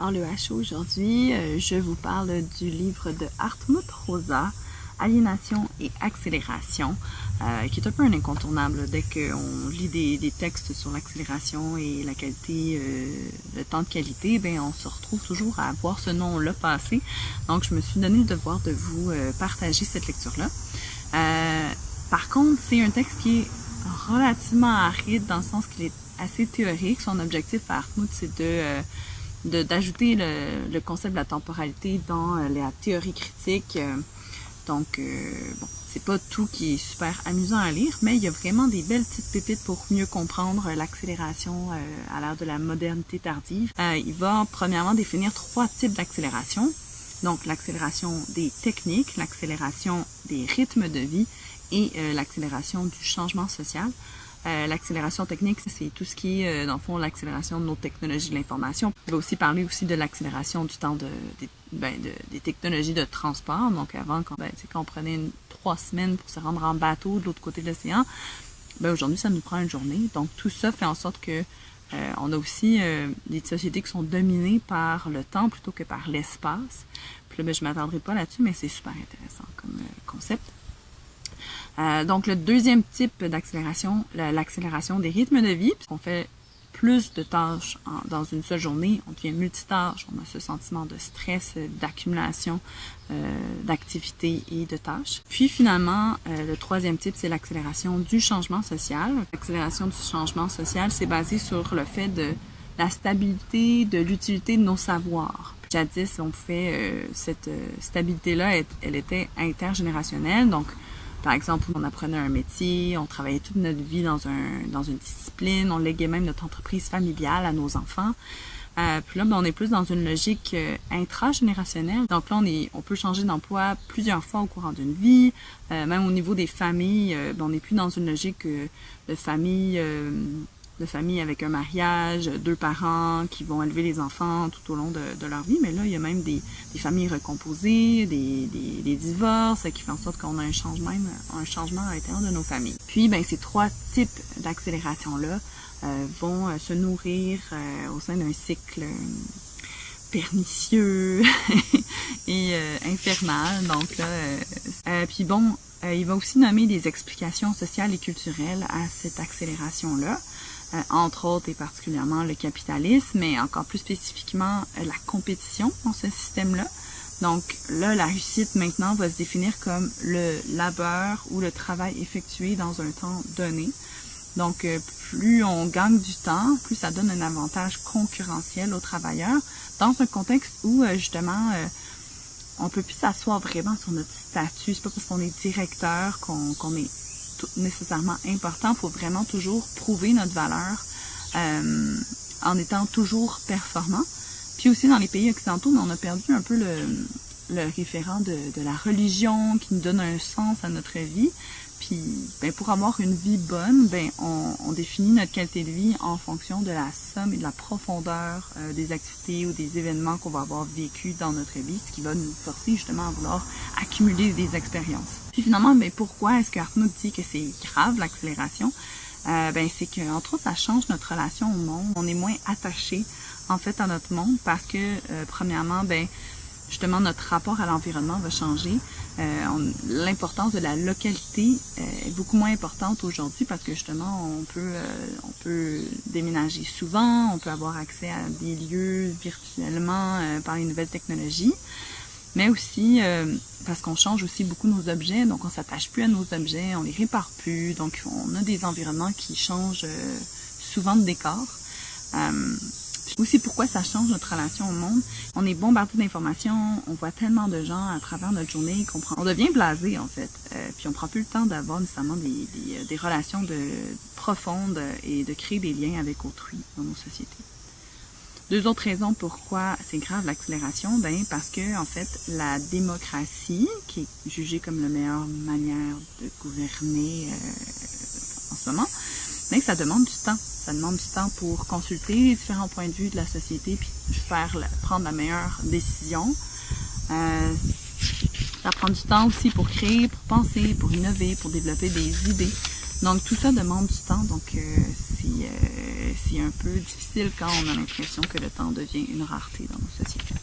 Dans le HO aujourd'hui, je vous parle du livre de Hartmut Rosa, Aliénation et accélération, qui est un peu un incontournable. Dès qu'on lit des textes sur l'accélération et la qualité, le temps de qualité, ben on se retrouve toujours à voir ce nom-là passer. Donc je me suis donné le devoir de vous partager cette lecture-là. Par contre, c'est un texte qui est relativement aride dans le sens qu'il est assez théorique. Son objectif à Hartmut, c'est d'ajouter le concept de la temporalité dans la théorie critique. Bon, c'est pas tout qui est super amusant à lire, mais il y a vraiment des belles petites pépites pour mieux comprendre l'accélération à l'ère de la modernité tardive. Il va premièrement définir 3 types d'accélération. Donc l'accélération des techniques, l'accélération des rythmes de vie et l'accélération du changement social. L'accélération technique, c'est tout ce qui est, dans le fond, l'accélération de nos technologies de l'information. Il va aussi parler de l'accélération du temps des technologies de transport. Donc avant, quand on prenait 3 semaines pour se rendre en bateau de l'autre côté de l'océan, aujourd'hui, ça nous prend une journée. Donc tout ça fait en sorte que on a aussi des sociétés qui sont dominées par le temps plutôt que par l'espace. Puis là, je ne m'attendrai pas là-dessus, mais c'est super intéressant comme concept. Donc, le deuxième type d'accélération, l'accélération des rythmes de vie, puisqu'on fait plus de tâches dans une seule journée, on devient multitâche, on a ce sentiment de stress, d'accumulation d'activités et de tâches. Puis finalement, le troisième type, c'est l'accélération du changement social. L'accélération du changement social, c'est basé sur le fait de la stabilité, de l'utilité de nos savoirs. Jadis, on pouvait, cette stabilité-là, elle était intergénérationnelle, donc par exemple, on apprenait un métier, on travaillait toute notre vie dans une discipline, on léguait même notre entreprise familiale à nos enfants. Puis là, on est plus dans une logique intragénérationnelle. Donc là, on peut changer d'emploi plusieurs fois au courant d'une vie. Même au niveau des familles, on n'est plus dans une logique de famille avec un mariage, 2 parents qui vont élever les enfants tout au long de leur vie. Mais là, il y a même des familles recomposées, des divorces qui font en sorte qu'on a un changement à l'intérieur de nos familles. Puis, ces 3 types d'accélération-là vont se nourrir au sein d'un cycle pernicieux et infernal. Donc là, il va aussi nommer des explications sociales et culturelles à cette accélération-là. Entre autres et particulièrement le capitalisme, mais encore plus spécifiquement la compétition dans ce système-là. Donc là, la réussite maintenant va se définir comme le labeur ou le travail effectué dans un temps donné. Donc plus on gagne du temps, plus ça donne un avantage concurrentiel aux travailleurs dans un contexte où justement on peut plus s'asseoir vraiment sur notre statut. C'est pas parce qu'on est directeur qu'on est nécessairement important. Il faut vraiment toujours prouver notre valeur en étant toujours performant. Puis aussi dans les pays occidentaux, on a perdu un peu le référent de la religion qui nous donne un sens à notre vie. Puis pour avoir une vie bonne, on définit notre qualité de vie en fonction de la somme et de la profondeur des activités ou des événements qu'on va avoir vécu dans notre vie, ce qui va nous forcer justement à vouloir accumuler des expériences. Puis finalement, pourquoi est-ce que Hartmut dit que c'est grave l'accélération? C'est que entre autres, ça change notre relation au monde. On est moins attaché en fait à notre monde parce que premièrement, justement, notre rapport à l'environnement va changer. L'importance de la localité est beaucoup moins importante aujourd'hui parce que justement, on peut déménager souvent, on peut avoir accès à des lieux virtuellement par les nouvelles technologies, mais aussi parce qu'on change aussi beaucoup nos objets, donc on s'attache plus à nos objets, on les répare plus, donc on a des environnements qui changent souvent de décor. Aussi, pourquoi ça change notre relation au monde. On est bombardé d'informations, on voit tellement de gens à travers notre journée on devient blasé en fait. Puis on prend plus le temps d'avoir nécessairement des relations profondes et de créer des liens avec autrui dans nos sociétés. 2 autres raisons pourquoi c'est grave l'accélération, parce que en fait la démocratie, qui est jugée comme la meilleure manière de gouverner en ce moment, ça demande du temps. Ça demande du temps pour consulter les différents points de vue de la société puis prendre la meilleure décision. Ça prend du temps aussi pour créer, pour penser, pour innover, pour développer des idées. Donc tout ça demande du temps. Donc c'est un peu difficile quand on a l'impression que le temps devient une rareté dans nos sociétés.